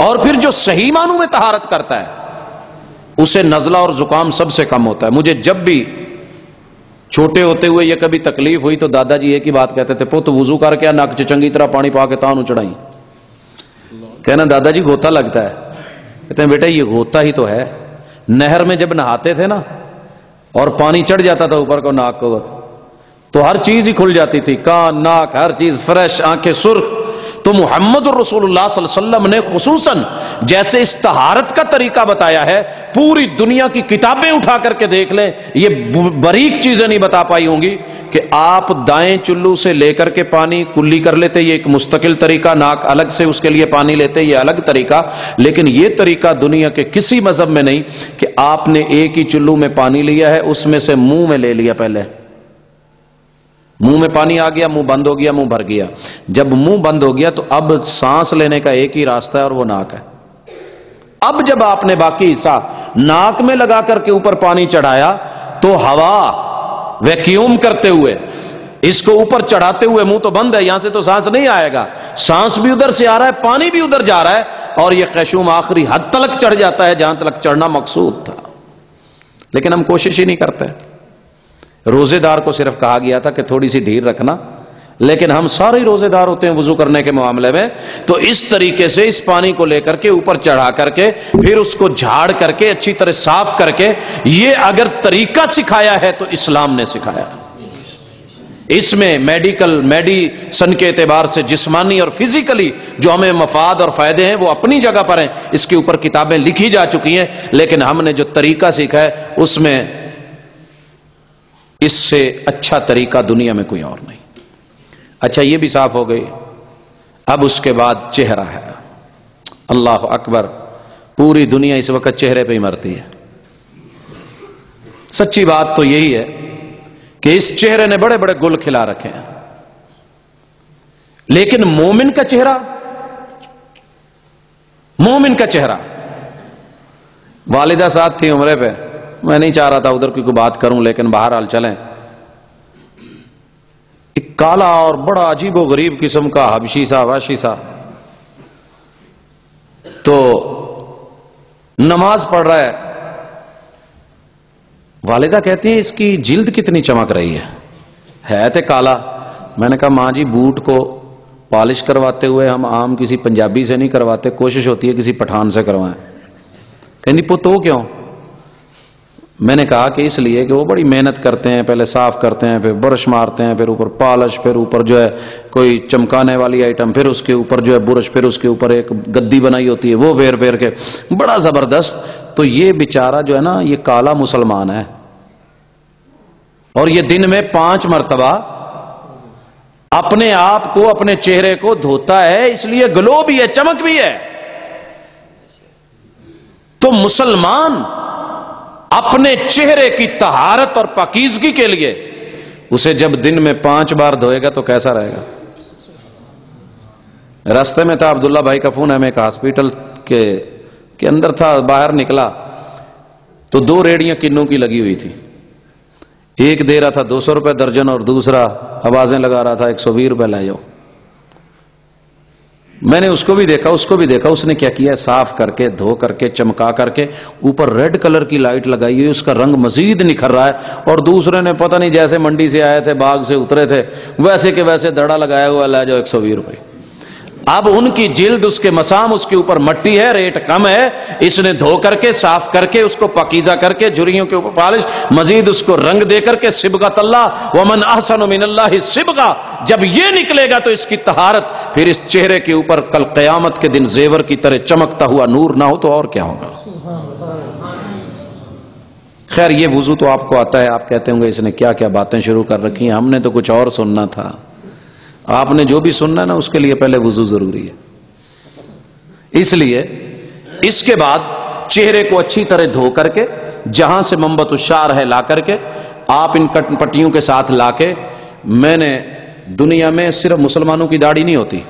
اور پھر جو صحیح معنوں میں طہارت کرتا ہے اسے نزلہ اور زکام سب سے کم ہوتا ہے. مجھے جب بھی چھوٹے ہوتے ہوئے یہ کبھی تکلیف ہوئی تو دادا جی ایک ہی بات کہتے تھے, پوت وضو کر کے نک چ چنگی طرح پانی پا کے تانوں چڑھائی. کہنا دادا جی غوطہ لگتا ہے. کہتے ہیں بیٹا یہ غوطہ ہی تو ہے. نہر میں جب نہاتے تھے نا اور پانی چڑھ جاتا تھا اوپر کو ناک کو تو ہر چیز ہی کھل جاتی تھی, کان ناک ہر چیز فریش, آنکھیں سرخ. تو محمد رسول اللہ صلی اللہ علیہ وسلم نے خصوصاً جیسے اس طہارت کا طریقہ بتایا ہے, پوری دنیا کی کتابیں اٹھا کر کے دیکھ لیں, یہ باریک چیزیں نہیں بتا پائی ہوں گی کہ آپ دائیں چلو سے لے کر کے پانی کلی کر لیتے, یہ ایک مستقل طریقہ, ناک الگ سے اس کے لیے پانی لیتے, یہ الگ طریقہ. لیکن یہ طریقہ دنیا کے کسی مذہب میں نہیں کہ آپ نے ایک ہی چلو میں پانی لیا ہے, اس میں سے منہ میں لے لیا, پہلے منہ میں پانی آ گیا, منہ بند ہو گیا, منہ بھر گیا. جب منہ بند ہو گیا تو اب سانس لینے کا ایک ہی راستہ ہے اور وہ ناک ہے. اب جب آپ نے باقی حصہ ناک میں لگا کر کے اوپر پانی چڑھایا تو ہوا ویکیوم کرتے ہوئے اس کو اوپر چڑھاتے ہوئے, منہ تو بند ہے, یہاں سے تو سانس نہیں آئے گا, سانس بھی ادھر سے آ رہا ہے, پانی بھی ادھر جا رہا ہے, اور یہ خیشوم آخری حد تلک چڑھ جاتا ہے جہاں تلک چڑھنا مقصود تھا. لیکن ہم کوشش ہی نہیں کرتے. روزے دار کو صرف کہا گیا تھا کہ تھوڑی سی ڈھیر رکھنا, لیکن ہم سارے روزے دار ہوتے ہیں وضو کرنے کے معاملے میں. تو اس طریقے سے اس پانی کو لے کر کے اوپر چڑھا کر کے پھر اس کو جھاڑ کر کے اچھی طرح صاف کر کے, یہ اگر طریقہ سکھایا ہے تو اسلام نے سکھایا. اس میں میڈیسن کے اعتبار سے جسمانی اور فزیکلی جو ہمیں مفاد اور فائدے ہیں وہ اپنی جگہ پر ہیں, اس کے اوپر کتابیں لکھی جا چکی ہیں, لیکن ہم نے جو طریقہ سیکھا ہے اس میں اس سے اچھا طریقہ دنیا میں کوئی اور نہیں. اچھا یہ بھی صاف ہو گئی. اب اس کے بعد چہرہ ہے. اللہ اکبر, پوری دنیا اس وقت چہرے پہ ہی مرتی ہے. سچی بات تو یہی ہے کہ اس چہرے نے بڑے بڑے گل کھلا رکھے ہیں, لیکن مومن کا چہرہ, مومن کا چہرہ. والدہ ساتھ تھی عمرے پہ, میں نہیں چاہ رہا تھا ادھر کی کوئی بات کروں, لیکن بہرحال چلیں. ایک کالا اور بڑا عجیب و غریب قسم کا حبشی سا واشی سا, تو نماز پڑھ رہا ہے. والدہ کہتی ہے اس کی جلد کتنی چمک رہی ہے تے کالا. میں نے کہا ماں جی بوٹ کو پالش کرواتے ہوئے ہم عام کسی پنجابی سے نہیں کرواتے, کوشش ہوتی ہے کسی پٹھان سے کروائیں. کہنی پتو کیوں؟ میں نے کہا کہ اس لیے کہ وہ بڑی محنت کرتے ہیں, پہلے صاف کرتے ہیں, پھر برش مارتے ہیں, پھر اوپر پالش, پھر اوپر جو ہے کوئی چمکانے والی آئٹم, پھر اس کے اوپر جو ہے برش, پھر اس کے اوپر ایک گدی بنائی ہوتی ہے وہ پھیر پھیر کے, بڑا زبردست. تو یہ بیچارہ جو ہے نا یہ کالا مسلمان ہے, اور یہ دن میں 5 مرتبہ اپنے آپ کو, اپنے چہرے کو دھوتا ہے, اس لیے گلو بھی ہے, چمک بھی ہے. تو مسلمان اپنے چہرے کی طہارت اور پاکیزگی کے لیے اسے جب دن میں 5 بار دھوئے گا تو کیسا رہے گا. راستے میں تھا, عبداللہ بھائی کا فون ہے, میں ایک ہاسپٹل کے اندر تھا, باہر نکلا تو 2 ریڑیاں کنوں کی لگی ہوئی تھی. ایک دے رہا تھا 200 روپے درجن اور دوسرا آوازیں لگا رہا تھا 120 روپے لے جاؤ. میں نے اس کو بھی دیکھا, اس کو بھی دیکھا. اس نے کیا کیا, صاف کر کے, دھو کر کے, چمکا کر کے اوپر ریڈ کلر کی لائٹ لگائی ہوئی, اس کا رنگ مزید نکھر رہا ہے. اور دوسرے نے پتہ نہیں جیسے منڈی سے آئے تھے, باغ سے اترے تھے, ویسے کے ویسے دڑا لگایا ہوا, لے جاؤ 120 روپے. اب ان کی جلد, اس کے مسام, اس کے اوپر مٹی ہے, ریٹ کم ہے, اس نے دھو کر کے, صاف کر کے, اس کو پاکیزہ کر کے, جھریوں کے اوپر پالش, مزید اس کو رنگ دے کر کے, صبغۃ اللہ ومن احسن من اللہ صبغہ. جب یہ نکلے گا تو اس کی طہارت, پھر اس چہرے کے اوپر کل قیامت کے دن زیور کی طرح چمکتا ہوا نور نہ ہو تو اور کیا ہوگا. خیر یہ وضو تو آپ کو آتا ہے, آپ کہتے ہوں گے اس نے کیا کیا باتیں شروع کر رکھی ہیں, ہم نے تو کچھ اور سننا تھا. آپ نے جو بھی سننا ہے نا اس کے لیے پہلے وضو ضروری ہے. اس لیے اس کے بعد چہرے کو اچھی طرح دھو کر کے, جہاں سے منبت الشعر ہے لا کر کے, آپ ان پٹیوں کے ساتھ لا کے, میں نے دنیا میں صرف مسلمانوں کی داڑھی نہیں ہوتی,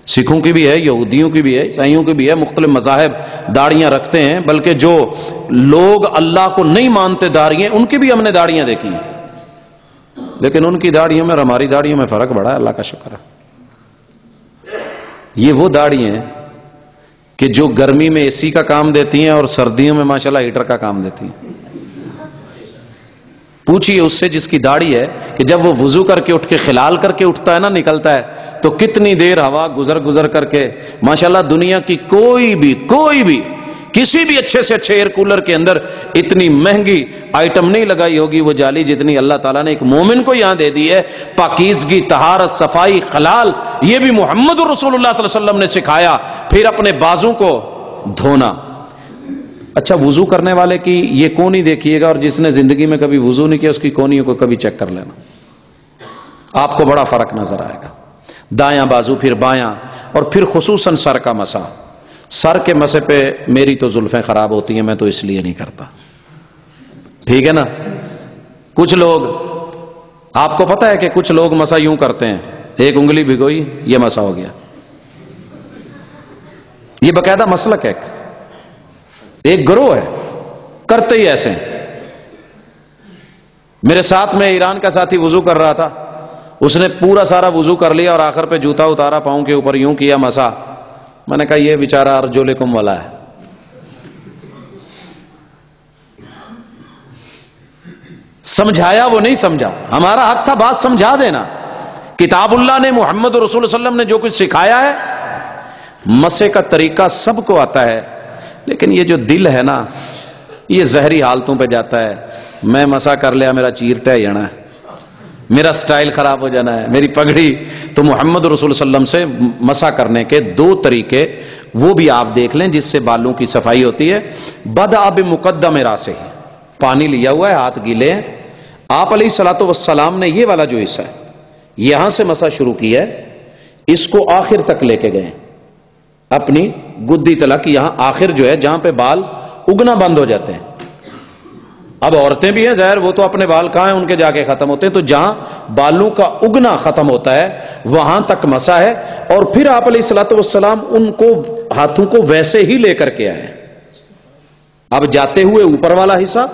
سکھوں کی بھی ہے, یہودیوں کی بھی ہے, عیسائیوں کی بھی ہے, مختلف مذاہب داڑیاں رکھتے ہیں, بلکہ جو لوگ اللہ کو نہیں مانتے داڑیاں, ان کی بھی ہم نے داڑیاں دیکھی ہیں, لیکن ان کی داڑھیوں میں اور ہماری داڑھیوں میں فرق بڑا ہے, اللہ کا شکر ہے. یہ وہ داڑھی ہیں کہ جو گرمی میں اے سی کا کام دیتی ہیں اور سردیوں میں ماشاءاللہ ہیٹر کا کام دیتی ہیں. پوچھئے اس سے جس کی داڑھی ہے کہ جب وہ وضو کر کے اٹھ کے خلال کر کے اٹھتا ہے نا، نکلتا ہے، تو کتنی دیر ہوا گزر کر کے ماشاءاللہ دنیا کی کوئی بھی کسی بھی اچھے سے اچھے ایئر کولر کے اندر اتنی مہنگی آئٹم نہیں لگائی ہوگی وہ جالی، جتنی اللہ تعالیٰ نے ایک مومن کو یہاں دے دی ہے. پاکیزگی، طہارت، صفائی، خلال، یہ بھی محمد رسول اللہ صلی اللہ علیہ وسلم نے سکھایا. پھر اپنے بازو کو دھونا. اچھا، وضو کرنے والے کی یہ کونی دیکھیے گا، اور جس نے زندگی میں کبھی وضو نہیں کیا اس کی کونیوں کو کبھی چیک کر لینا، آپ کو بڑا فرق نظر آئے گا. دایاں بازو، پھر بایاں، اور پھر خصوصاً سر کا مسا. سر کے مسے پہ میری تو زلفیں خراب ہوتی ہیں، میں تو اس لیے نہیں کرتا. ٹھیک ہے نا. کچھ لوگ، آپ کو پتا ہے کہ کچھ لوگ مسا یوں کرتے ہیں، ایک انگلی بھگوئی یہ مسا ہو گیا. یہ باقاعدہ مسلک ہے، ایک گروہ ہے کرتے ہی ایسے ہیں. میرے ساتھ میں ایران کا ساتھی وضو کر رہا تھا، اس نے پورا سارا وضو کر لیا اور آخر پہ جوتا اتارا پاؤں کے اوپر، یوں کیا مسا. میں نے کہا یہ بیچارہ ارجلکم والا ہے. سمجھایا وہ نہیں سمجھا، ہمارا حق تھا بات سمجھا دینا. کتاب اللہ نے، محمد رسول اللہ صلی اللہ علیہ وسلم نے جو کچھ سکھایا ہے، مسے کا طریقہ سب کو آتا ہے، لیکن یہ جو دل ہے نا یہ زہری حالتوں پہ جاتا ہے. میں مسا کر لیا، میرا چیر ٹہ جانا ہے، میرا سٹائل خراب ہو جانا ہے، میری پگڑی. تو محمد رسول صلی اللہ علیہ وسلم سے مسا کرنے کے دو طریقے وہ بھی آپ دیکھ لیں جس سے بالوں کی صفائی ہوتی ہے. بدأ بمقدم راسہ، پانی لیا ہوا ہے، ہاتھ گیلے ہیں. آپ علیہ الصلوۃ والسلام نے یہ والا جو حصہ ہے یہاں سے مسا شروع کیا ہے، اس کو آخر تک لے کے گئے، اپنی گدی تلک، یہاں آخر جو ہے جہاں پہ بال اگنا بند ہو جاتے ہیں. اب عورتیں بھی ہیں ظاہر، وہ تو اپنے بال کہاں ہیں ان کے جا کے ختم ہوتے ہیں، تو جہاں بالوں کا اگنا ختم ہوتا ہے وہاں تک مسا ہے. اور پھر آپ علیہ الصلوۃ والسلام ان کو ہاتھوں کو ویسے ہی لے کر کے آئے. اب جاتے ہوئے اوپر والا حصہ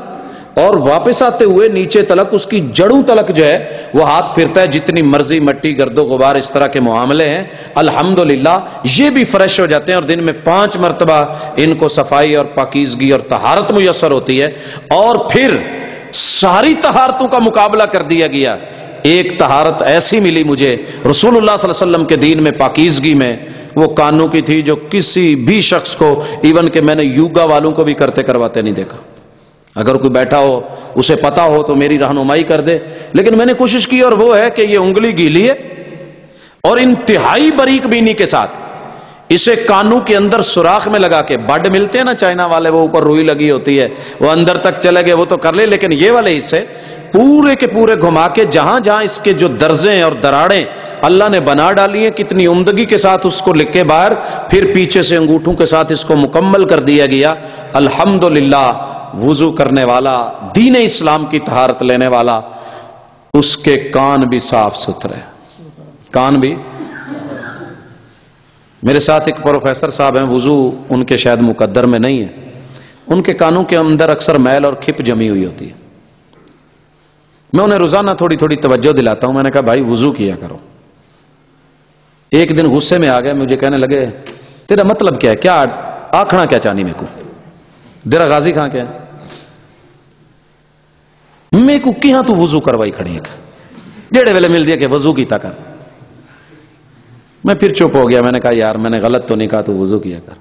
اور واپس آتے ہوئے نیچے تلک، اس کی جڑوں تلک جو ہے وہ ہاتھ پھرتا ہے. جتنی مرضی مٹی، گرد و غبار، اس طرح کے معاملے ہیں الحمدللہ یہ بھی فریش ہو جاتے ہیں، اور دن میں 5 مرتبہ ان کو صفائی اور پاکیزگی اور طہارت میسر ہوتی ہے. اور پھر ساری طہارتوں کا مقابلہ کر دیا گیا. ایک طہارت ایسی ملی مجھے رسول اللہ صلی اللہ علیہ وسلم کے دین میں، پاکیزگی میں، وہ کانوں کی تھی جو کسی بھی شخص کو، ایون کہ میں نے یوگا والوں کو بھی کرتے کرواتے نہیں دیکھا. اگر کوئی بیٹھا ہو اسے پتا ہو تو میری رہنمائی کر دے، لیکن میں نے کوشش کی، اور وہ ہے کہ یہ انگلی گیلی ہے اور انتہائی باریک بینی کے ساتھ اسے کانوں کے اندر سوراخ میں لگا کے، بڈ ملتے ہیں نا چائنا والے، وہ اوپر روئی لگی ہوتی ہے، وہ اندر تک چلے گئے وہ تو کر لے، لیکن یہ والے حصے پورے کے پورے گھما کے جہاں جہاں اس کے جو درزیں اور دراڑیں اللہ نے بنا ڈالی ہیں کتنی عمدگی کے ساتھ اس کو لکھ کے باہر، پھر پیچھے سے انگوٹھوں کے ساتھ اس کو مکمل کر دیا گیا. الحمدللہ وضو کرنے والا، دین اسلام کی طہارت لینے والا، اس کے کان بھی صاف ستھرے، کان بھی. میرے ساتھ ایک پروفیسر صاحب ہیں، وضو ان کے شاید مقدر میں نہیں ہے، ان کے کانوں کے اندر اکثر میل اور کھپ جمی ہوئی ہوتی ہے. میں انہیں روزانہ تھوڑی تھوڑی توجہ دلاتا ہوں. میں نے کہا بھائی وضو کیا کرو. ایک دن غصے میں آ گئے، مجھے کہنے لگے تیرا مطلب کیا ہے، کیا آکھنا کیا چانی میں کو، دیرا غازی کھاں کیا ہے، میں کو کہاں تو وضو کروائی کھڑی ہے، جیڑے ویلے مل دیا کہ وضو کی کر. میں پھر چپ ہو گیا. میں نے کہا یار میں نے غلط تو نہیں کہا، تو وضو کیا کر.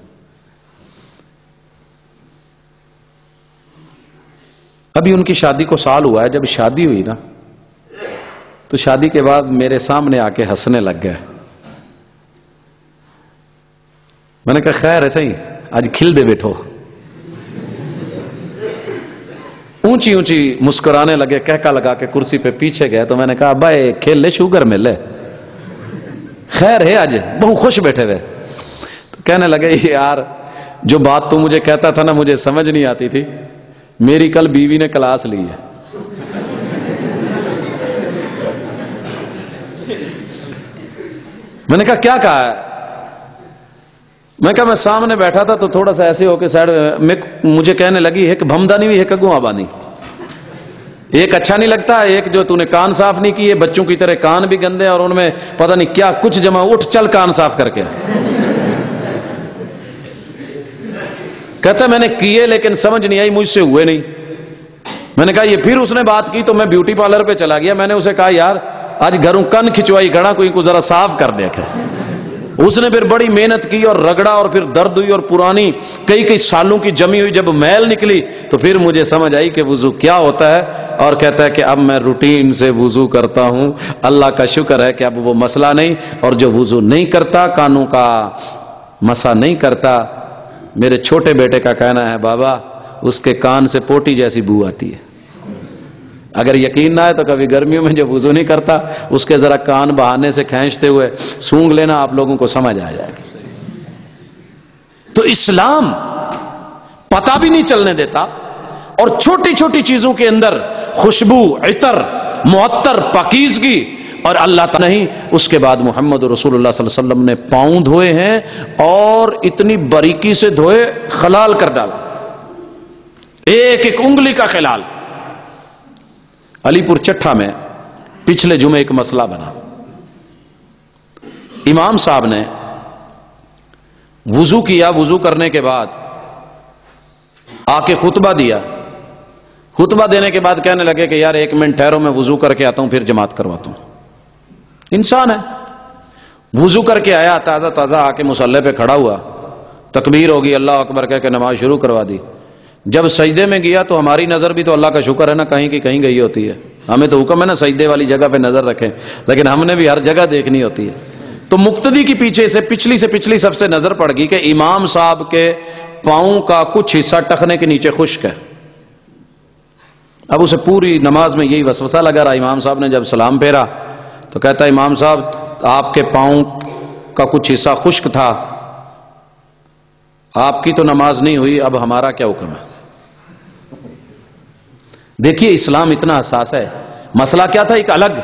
ابھی ان کی شادی کو سال ہوا ہے. جب شادی ہوئی نا تو شادی کے بعد میرے سامنے آ کے ہنسنے لگ گئے. میں نے کہا خیر ایسے ہی آج کھل دے بیٹھو. اونچی اونچی مسکرانے لگے، کہکا لگا کے کرسی پہ پیچھے گئے. تو میں نے کہا بھائی کھیل لے، شوگر میں لے، خیر ہے آج بہت خوش بیٹھے ہوئے. تو کہنے لگے یار جو بات تو مجھے کہتا تھا نا مجھے سمجھ نہیں آتی تھی، میری کل بیوی نے کلاس لی ہے. میں نے کہا کیا کہا ہے؟ میں کہا میں سامنے بیٹھا تھا تو تھوڑا سا ایسے ہو کے سائڈ میں مجھے کہنے لگی ایک بھمدانی بھی ایک اگوں آبانی، ایک اچھا نہیں لگتا، ایک جو تو نے کان صاف نہیں کیے، بچوں کی طرح کان بھی گندے اور ان میں پتہ نہیں کیا کچھ جمع، اٹھ چل کان صاف کر کے. کہتا میں نے کیے لیکن سمجھ نہیں آئی، مجھ سے ہوئے نہیں۔ میں نے کہا یہ پھر اس نے بات کی تو میں بیوٹی پارلر پہ چلا گیا، میں نے اسے کہا یار آج گھروں کن کھچوائی کھڑا کوئی کو ذرا صاف کر دے کے۔ اس نے پھر بڑی محنت کی اور رگڑا اور پھر درد ہوئی اور پرانی کئی سالوں کی جمی ہوئی جب میل نکلی تو پھر مجھے سمجھ آئی کہ وضو کیا ہوتا ہے، اور کہتا ہے کہ اب میں روٹین سے وضو کرتا ہوں، اللہ کا شکر ہے کہ اب وہ مسئلہ نہیں۔ اور جو وضو نہیں کرتا، کانوں کا مسا نہیں کرتا، میرے چھوٹے بیٹے کا کہنا ہے بابا اس کے کان سے پوٹی جیسی بو آتی ہے۔ اگر یقین نہ ہے تو کبھی گرمیوں میں جب وضو نہیں کرتا اس کے ذرا کان بہانے سے کھینچتے ہوئے سونگ لینا، آپ لوگوں کو سمجھ آ جائے گی۔ تو اسلام پتہ بھی نہیں چلنے دیتا، اور چھوٹی چھوٹی چیزوں کے اندر خوشبو، عطر، معطر، پاکیزگی، اور اللہ تعالیٰ نہیں۔ اس کے بعد محمد رسول اللہ صلی اللہ علیہ وسلم نے پاؤں دھوئے ہیں اور اتنی باریکی سے دھوئے، خلال کر ڈالا، ایک ایک انگلی کا خلال۔ علی پور چٹھا میں پچھلے جمعے ایک مسئلہ بنا، امام صاحب نے وضو کیا، وضو کرنے کے بعد آ کے خطبہ دیا، خطبہ دینے کے بعد کہنے لگے کہ یار 1 منٹ ٹھہرو میں وضو کر کے آتا ہوں پھر جماعت کرواتا ہوں۔ انسان ہے، وضو کر کے آیا، تازہ تازہ آ کے مصلی پہ کھڑا ہوا، تکبیر ہوگی، اللہ اکبر کہہ کے نماز شروع کروا دی۔ جب سجدے میں گیا تو ہماری نظر بھی تو اللہ کا شکر ہے نا کہیں کی کہیں گئی ہوتی ہے، ہمیں تو حکم ہے نا سجدے والی جگہ پہ نظر رکھیں، لیکن ہم نے بھی ہر جگہ دیکھنی ہوتی ہے۔ تو مقتدی کی پیچھے سے پچھلی صف سے نظر پڑ گئی کہ امام صاحب کے پاؤں کا کچھ حصہ ٹخنے کے نیچے خشک ہے۔ اب اسے پوری نماز میں یہی وسوسہ لگا رہا۔ امام صاحب نے جب سلام پھیرا تو کہتا ہے امام صاحب آپ کے پاؤں کا کچھ حصہ خشک تھا، آپ کی تو نماز نہیں ہوئی، اب ہمارا کیا حکم ہے؟ دیکھیے اسلام اتنا حساس ہے۔ مسئلہ کیا تھا ایک الگ،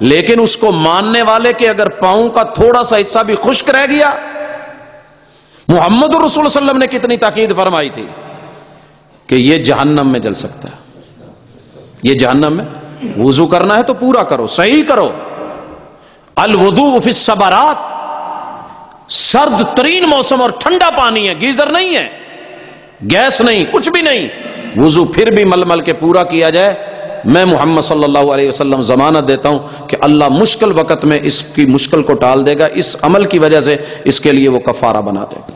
لیکن اس کو ماننے والے کے اگر پاؤں کا تھوڑا سا حصہ بھی خشک رہ گیا، محمد رسول اللہ صلی اللہ علیہ وسلم نے کتنی تاکید فرمائی تھی کہ یہ جہنم میں جل سکتا ہے، یہ جہنم میں۔ وضو کرنا ہے تو پورا کرو، صحیح کرو۔ الوضوء فی الصبرات، سرد ترین موسم اور ٹھنڈا پانی ہے، گیزر نہیں ہے، گیس نہیں، کچھ بھی نہیں، وضو پھر بھی مل مل کے پورا کیا جائے۔ میں محمد صلی اللہ علیہ وسلم ضمانت دیتا ہوں کہ اللہ مشکل وقت میں اس کی مشکل کو ٹال دے گا، اس عمل کی وجہ سے اس کے لیے وہ کفارہ بنا دے گا۔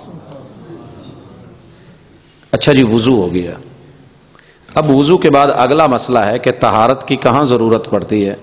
اچھا جی وضو ہو گیا، اب وضو کے بعد اگلا مسئلہ ہے کہ طہارت کی کہاں ضرورت پڑتی ہے۔